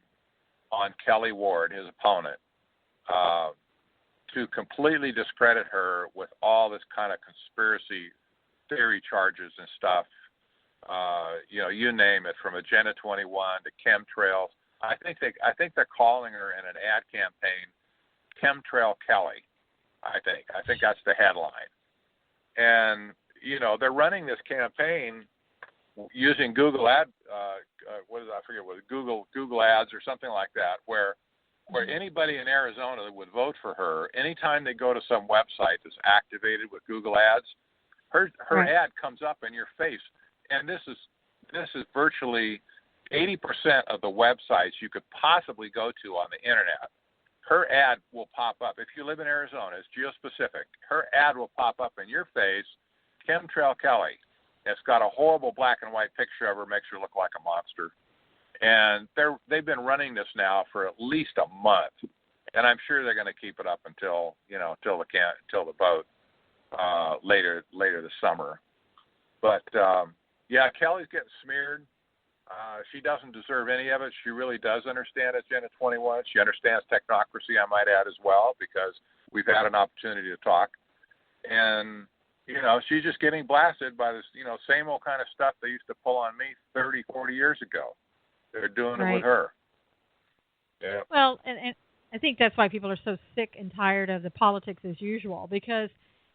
on Kelly Ward, his opponent, to completely discredit her with all this kind of conspiracy theory charges and stuff. You name it, from Agenda 21 to chemtrails. I think they're calling her in an ad campaign Chemtrail Kelly. I think that's the headline. And they're running this campaign using Google Google Ads or something like that, where anybody in Arizona that would vote for her, anytime they go to some website that's activated with Google Ads, her ad comes up in your face. And this is virtually 80% of the websites you could possibly go to on the internet. Her ad will pop up. If you live in Arizona, it's geospecific. Her ad will pop up in your face, Chemtrail Kelly. It's got a horrible black and white picture of her, makes her look like a monster. And they've been running this now for at least a month, and I'm sure they're going to keep it up until the vote later this summer. But Kelly's getting smeared. She doesn't deserve any of it. She really does understand Agenda 21. She understands technocracy, I might add, as well, because we've had an opportunity to talk. And, she's just getting blasted by this, same old kind of stuff they used to pull on me 30, 40 years ago. They're doing it with her. Yeah. Well, and I think that's why people are so sick and tired of the politics as usual, because,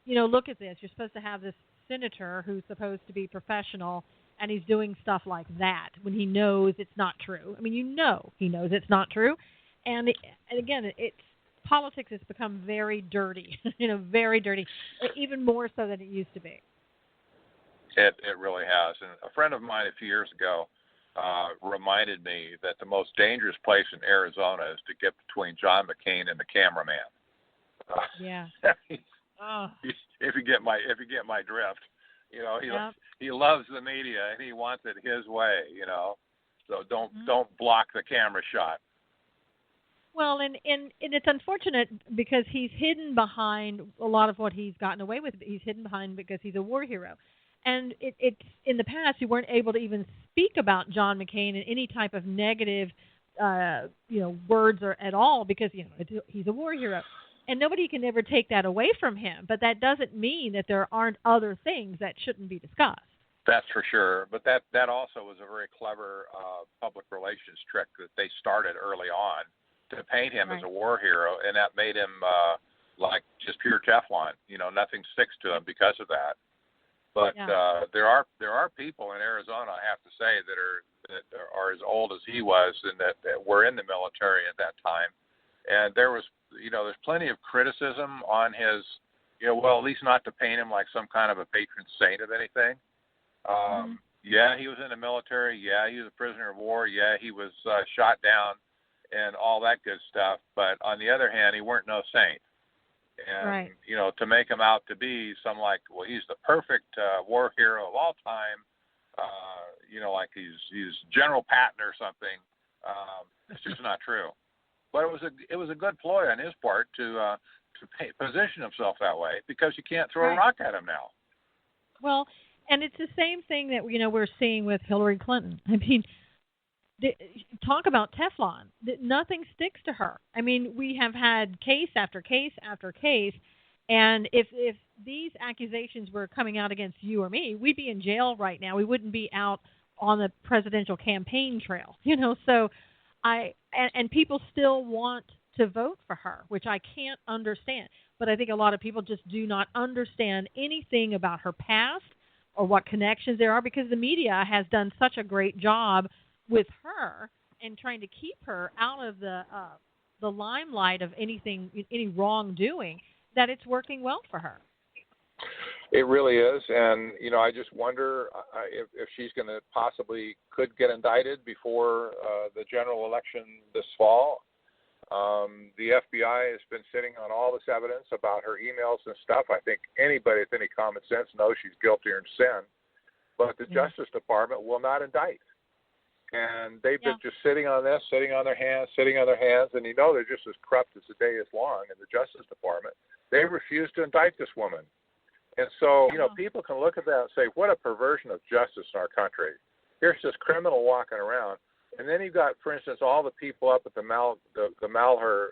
look at this. You're supposed to have this senator who's supposed to be professional, and he's doing stuff like that when he knows it's not true. I mean, he knows it's not true. And again, politics has become very dirty, very dirty, even more so than it used to be. It really has. And a friend of mine a few years ago reminded me that the most dangerous place in Arizona is to get between John McCain and the cameraman. Yeah. If you get my drift, he loves the media and he wants it his way, So don't block the camera shot. Well, and it's unfortunate because he's hidden behind a lot of what he's gotten away with. He's hidden behind because he's a war hero. And it's in the past you weren't able to even speak about John McCain in any type of negative, words or at all because he's a war hero, and nobody can ever take that away from him. But that doesn't mean that there aren't other things that shouldn't be discussed. That's for sure. But that also was a very clever public relations trick that they started early on to paint him as a war hero, and that made him like just pure Teflon. Nothing sticks to him because of that. But there are people in Arizona, I have to say, that are as old as he was and that were in the military at that time. And there was, there's plenty of criticism on his, at least not to paint him like some kind of a patron saint of anything. Yeah, he was in the military. Yeah, he was a prisoner of war. Yeah, he was shot down and all that good stuff. But on the other hand, he weren't no saint. And, Right. to make him out to be some he's the perfect war hero of all time, like he's General Patton or something. It's just not true. But it was a good ploy on his part to position himself that way, because you can't throw a rock at him now. Well, and it's the same thing that we're seeing with Hillary Clinton. I mean, talk about Teflon. Nothing sticks to her. I mean, we have had case after case after case, and if these accusations were coming out against you or me, we'd be in jail right now. We wouldn't be out on the presidential campaign trail. So and people still want to vote for her, which I can't understand. But I think a lot of people just do not understand anything about her past or what connections there are, because the media has done such a great job with her and trying to keep her out of the limelight of any wrongdoing, that it's working well for her. It really is, and I just wonder if she's going to could get indicted before the general election this fall. The FBI has been sitting on all this evidence about her emails and stuff. I think anybody with any common sense knows she's guilty or in sin, but the Justice Department will not indict. And they've been just sitting on their hands, and they're just as corrupt as the day is long in the Justice Department. They refuse to indict this woman. And so, people can look at that and say, what a perversion of justice in our country. Here's this criminal walking around. And then you've got, for instance, all the people up at the Malheur,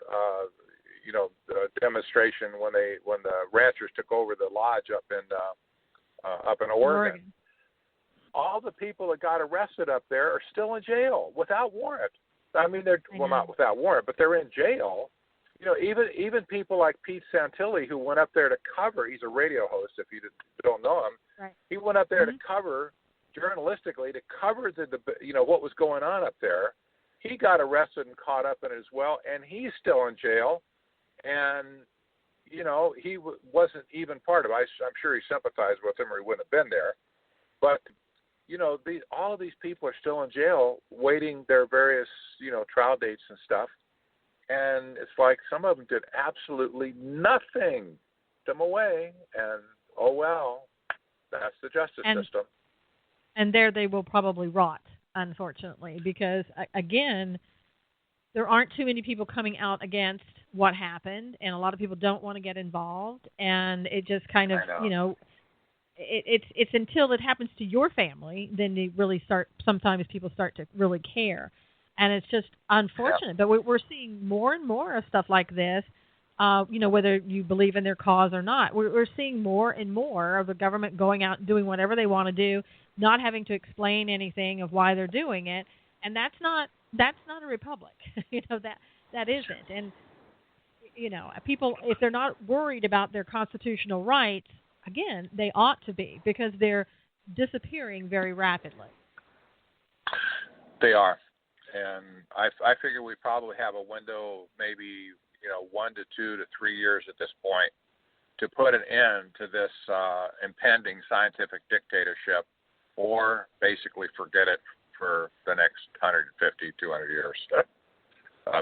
demonstration when the ranchers took over the lodge up in Oregon. All the people that got arrested up there are still in jail without warrant. I mean, not without warrant, but they're in jail. Even people like Pete Santilli, who went up there to cover. He's a radio host, if you don't know him. Right. He went up there to cover, journalistically, to cover what was going on up there. He got arrested and caught up in it as well, and he's still in jail. And he wasn't even part of it. I'm sure he sympathized with him, or he wouldn't have been there. But all of these people are still in jail, waiting their various trial dates and stuff. And it's like some of them did absolutely nothing. Them away, and oh well, that's the justice system. And there they will probably rot, unfortunately, because again, there aren't too many people coming out against what happened, and a lot of people don't want to get involved, and it just kind of it's until it happens to your family, then they really sometimes people start to really care. And it's just unfortunate. But we're seeing more and more of stuff like this, whether you believe in their cause or not. We're seeing more and more of the government going out and doing whatever they want to do, not having to explain anything of why they're doing it. And that's not a republic. That isn't. And, people, if they're not worried about their constitutional rights, again, they ought to be, because they're disappearing very rapidly. They are. And I figure we probably have a window, maybe 1 to 2 to 3 years at this point, to put an end to this impending scientific dictatorship, or basically forget it for the next 150, 200 years,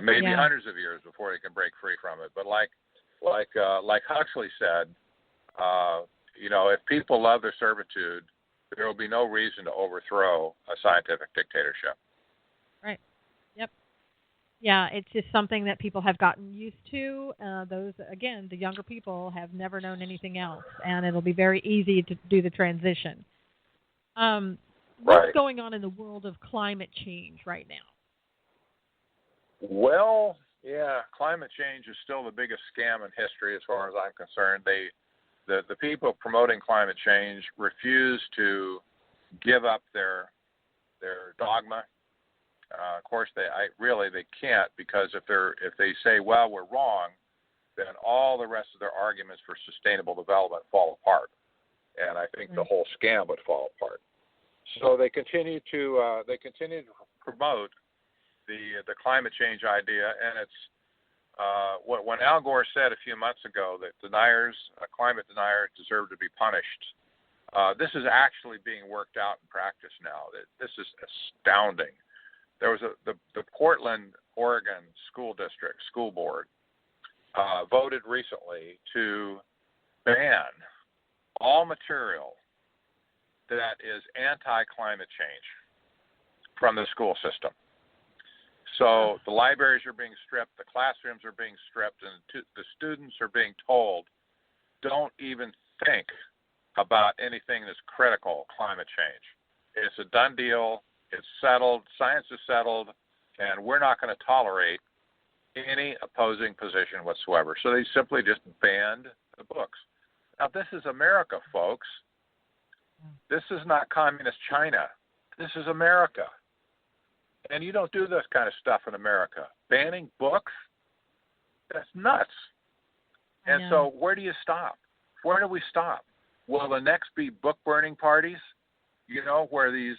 maybe hundreds of years before they can break free from it. But like Huxley said, if people love their servitude, there will be no reason to overthrow a scientific dictatorship. Right. Yep. Yeah, it's just something that people have gotten used to. The younger people have never known anything else, and it'll be very easy to do the transition. What's going on in the world of climate change right now? Well, climate change is still the biggest scam in history as far as I'm concerned. The people promoting climate change refuse to give up their dogma. Of course, they can't, because if they say, well, we're wrong, then all the rest of their arguments for sustainable development fall apart, and I think the whole scam would fall apart. So they continue to promote the climate change idea, and it's when Al Gore said a few months ago that climate deniers deserve to be punished. This is actually being worked out in practice now. This is astounding. There was the Portland, Oregon school board voted recently to ban all material that is anti-climate change from the school system. So the libraries are being stripped, the classrooms are being stripped, and the students are being told, don't even think about anything that's critical climate change. It's a done deal. It's settled. Science is settled. And we're not going to tolerate any opposing position whatsoever. So they simply just banned the books. Now, this is America, folks. This is not communist China. This is America. And you don't do this kind of stuff in America. Banning books? That's nuts. And so where do you stop? Where do we stop? Will the next be book burning parties? You know, where these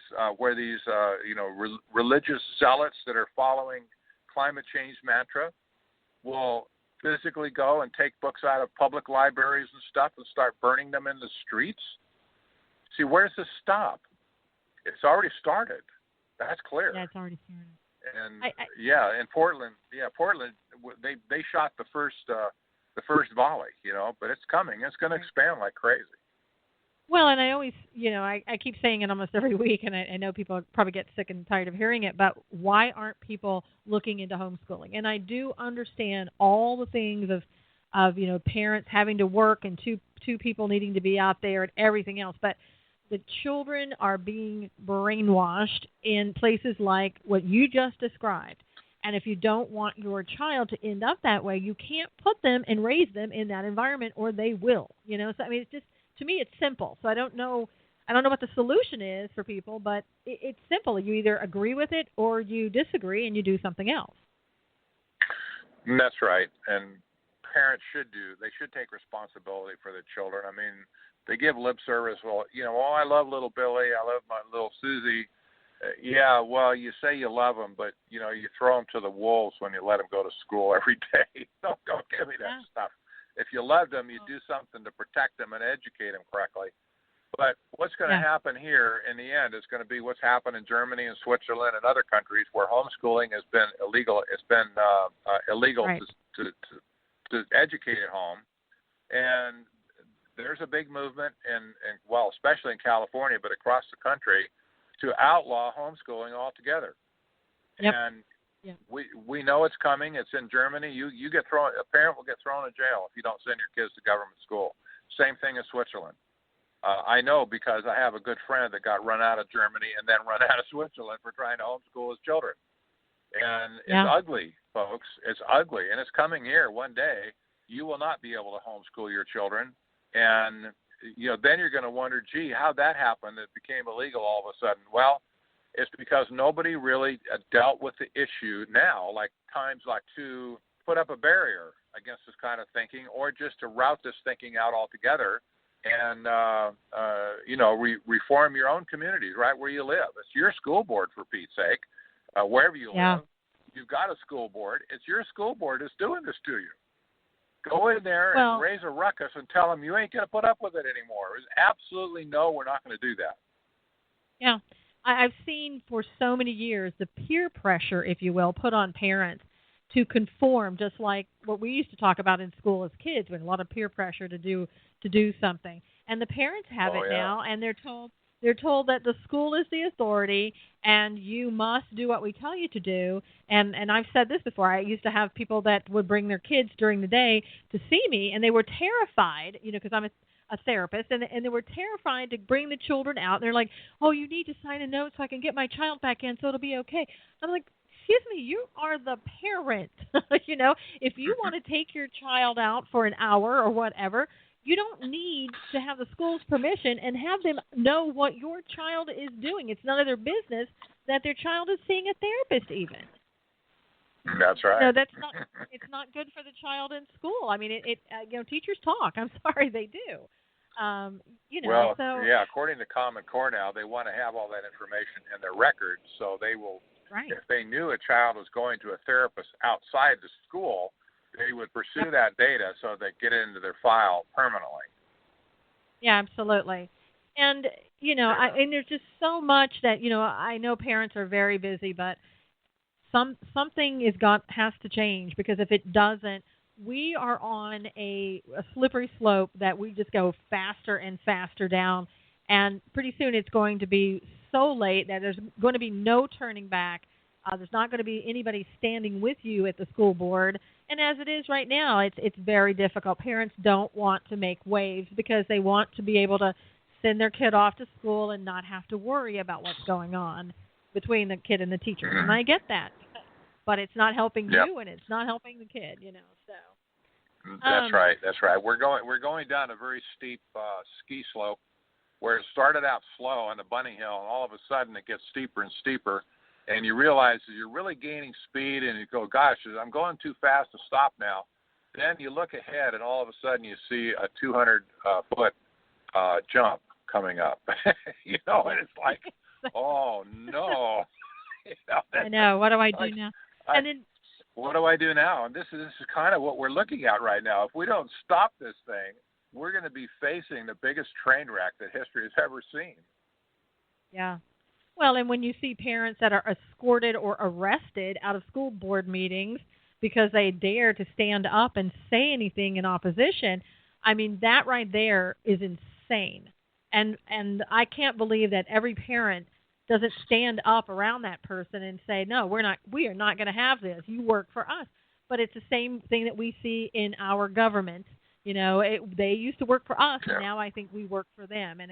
religious zealots that are following climate change mantra will physically go and take books out of public libraries and stuff and start burning them in the streets? See, where does this stop? It's already started. That's clear. Yeah, it's already started. And in Portland, they shot the first volley, you know, but it's coming. It's going to expand like crazy. Well, and I always, I keep saying it almost every week, and I know people probably get sick and tired of hearing it, but why aren't people looking into homeschooling? And I do understand all the things of parents having to work and two people needing to be out there and everything else, but the children are being brainwashed in places like what you just described. And if you don't want your child to end up that way, you can't put them and raise them in that environment, or they will. So I mean, it's just, to me, it's simple. So I don't know what the solution is for people, but it's simple. You either agree with it or you disagree and you do something else. That's right. And parents should take responsibility for their children. I mean, they give lip service. Well, I love little Billy. I love my little Susie. Well, you say you love them, but, you throw them to the wolves when you let them go to school every day. Don't give me that stuff. If you loved them, you do something to protect them and educate them correctly. But what's going to happen here in the end is going to be what's happened in Germany and Switzerland and other countries where homeschooling has been illegal. It's been illegal to educate at home. And there's a big movement, especially in California, but across the country, to outlaw homeschooling altogether. Yep. And we know it's coming. It's in Germany. A parent will get thrown in jail if you don't send your kids to government school. Same thing in Switzerland. I know because I have a good friend that got run out of Germany and then run out of Switzerland for trying to homeschool his children. And it's ugly, folks. It's ugly, and it's coming here one day. You will not be able to homeschool your children. And, then you're going to wonder, gee, how'd that happen? It became illegal all of a sudden. Well, it's because nobody really dealt with the issue now, times to put up a barrier against this kind of thinking, or just to rout this thinking out altogether and, reform your own communities right where you live. It's your school board, for Pete's sake, wherever you live. You've got a school board. It's your school board that's doing this to you. Go in there and raise a ruckus and tell them you ain't going to put up with it anymore. There's absolutely no, we're not going to do that. Yeah. I've seen for so many years the peer pressure, if you will, put on parents to conform, just like what we used to talk about in school as kids, when a lot of peer pressure to do something. And the parents have it now, and they're told that the school is the authority and you must do what we tell you to do. And I've said this before. I used to have people that would bring their kids during the day to see me, and they were terrified, because I'm a therapist, and they were terrified to bring the children out. And they're like, oh, you need to sign a note so I can get my child back in so it'll be okay. I'm like, excuse me, you are the parent. If you want to take your child out for an hour or whatever, you don't need to have the school's permission and have them know what your child is doing. It's none of their business that their child is seeing a therapist even. That's right. That's not. It's not good for the child in school. I mean, teachers talk. I'm sorry, they do. According to Common Core now, they want to have all that information in their records, so they will. Right. If they knew a child was going to a therapist outside the school, they would pursue that data so they get it into their file permanently. Yeah, absolutely. And, there's just so much that, I know parents are very busy, but something has to change, because if it doesn't, we are on a slippery slope that we just go faster and faster down, and pretty soon it's going to be so late that there's going to be no turning back. There's not going to be anybody standing with you at the school board. And as it is right now, it's very difficult. Parents don't want to make waves because they want to be able to send their kid off to school and not have to worry about what's going on between the kid and the teacher. And I get that. But it's not helping you, and it's not helping the kid, So that's right. We're going down a very steep ski slope where it started out slow on the bunny hill, and all of a sudden it gets steeper and steeper, and you realize that you're really gaining speed, and you go, "Gosh, I'm going too fast to stop now." Then you look ahead, and all of a sudden you see a 200-foot jump coming up, and it's like, "Oh no!" I know. What do I do now? And then, what do I do now? And this is kind of what we're looking at right now. If we don't stop this thing, we're going to be facing the biggest train wreck that history has ever seen. Yeah. Well, and when you see parents that are escorted or arrested out of school board meetings because they dare to stand up and say anything in opposition, I mean, that right there is insane. And I can't believe that every parent doesn't stand up around that person and say, "No, we are not going to have this. You work for us." But it's the same thing that we see in our government. They used to work for us, and now I think we work for them, and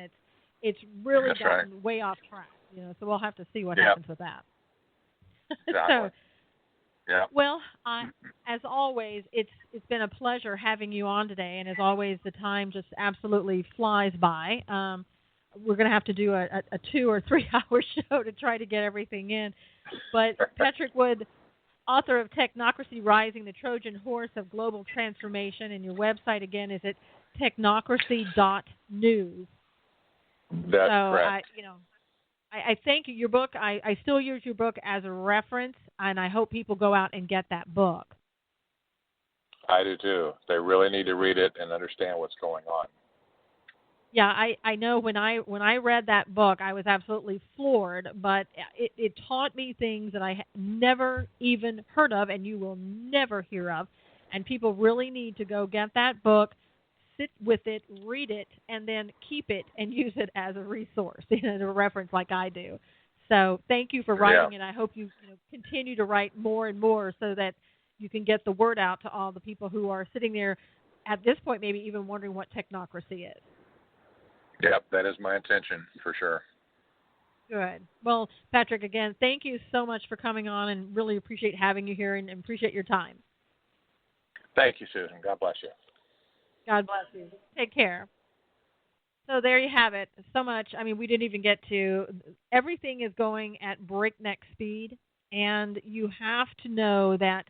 it's really gotten way off track. So we'll have to see what happens with that. Exactly. Well, as always, it's been a pleasure having you on today, and as always, the time just absolutely flies by. We're going to have to do a 2 or 3 hour show to try to get everything in. But Patrick Wood, author of Technocracy Rising, the Trojan Horse of Global Transformation, and your website again is at technocracy.news. That's correct. I thank you. Your book, I still use your book as a reference, and I hope people go out and get that book. I do too. They really need to read it and understand what's going on. Yeah, I know when I read that book, I was absolutely floored, but it taught me things that I never even heard of, and you will never hear of. And people really need to go get that book, sit with it, read it, and then keep it and use it as a resource, as a reference like I do. So thank you for writing, and I hope you continue to write more and more so that you can get the word out to all the people who are sitting there at this point maybe even wondering what technocracy is. Yep, that is my intention for sure. Good. Well, Patrick, again, thank you so much for coming on, and really appreciate having you here and appreciate your time. Thank you, Susan. God bless you. God bless you. Take care. So there you have it. So much. I mean, we didn't even get to. Everything is going at breakneck speed, and you have to know that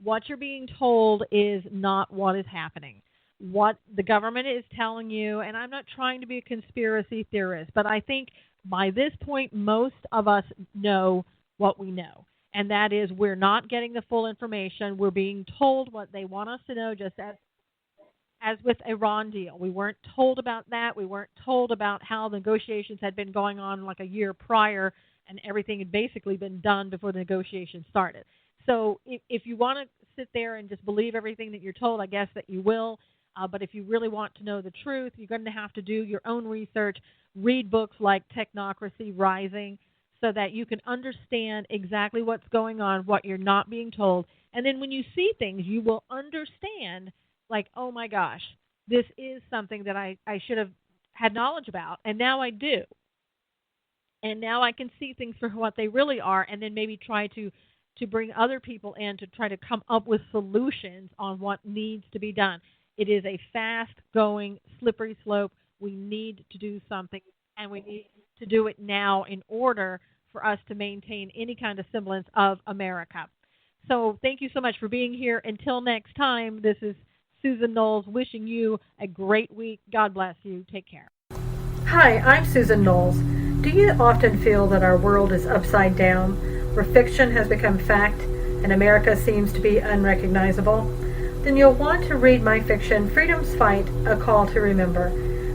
what you're being told is not what is happening. What the government is telling you, and I'm not trying to be a conspiracy theorist, but I think by this point most of us know what we know, and that is we're not getting the full information. We're being told what they want us to know, just as with Iran deal. We weren't told about that. We weren't told about how the negotiations had been going on like a year prior, and everything had basically been done before the negotiations started. So if you want to sit there and just believe everything that you're told, I guess that you will. But if you really want to know the truth, you're going to have to do your own research, read books like Technocracy Rising, so that you can understand exactly what's going on, what you're not being told. And then when you see things, you will understand, like, oh my gosh, this is something that I should have had knowledge about, and now I do. And now I can see things for what they really are, and then maybe try to bring other people in to try to come up with solutions on what needs to be done. It is a fast-going, slippery slope. We need to do something, and we need to do it now in order for us to maintain any kind of semblance of America. So thank you so much for being here. Until next time, this is Susan Knowles wishing you a great week. God bless you. Take care. Hi, I'm Susan Knowles. Do you often feel that our world is upside down, where fiction has become fact and America seems to be unrecognizable? Then you'll want to read my fiction, Freedom's Fight, A Call to Remember.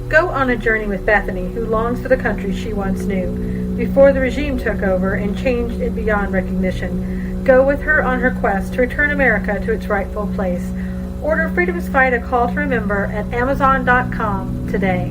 Go on a journey with Bethany, who longs for the country she once knew, before the regime took over and changed it beyond recognition. Go with her on her quest to return America to its rightful place. Order Freedom's Fight: A Call to Remember at Amazon.com today.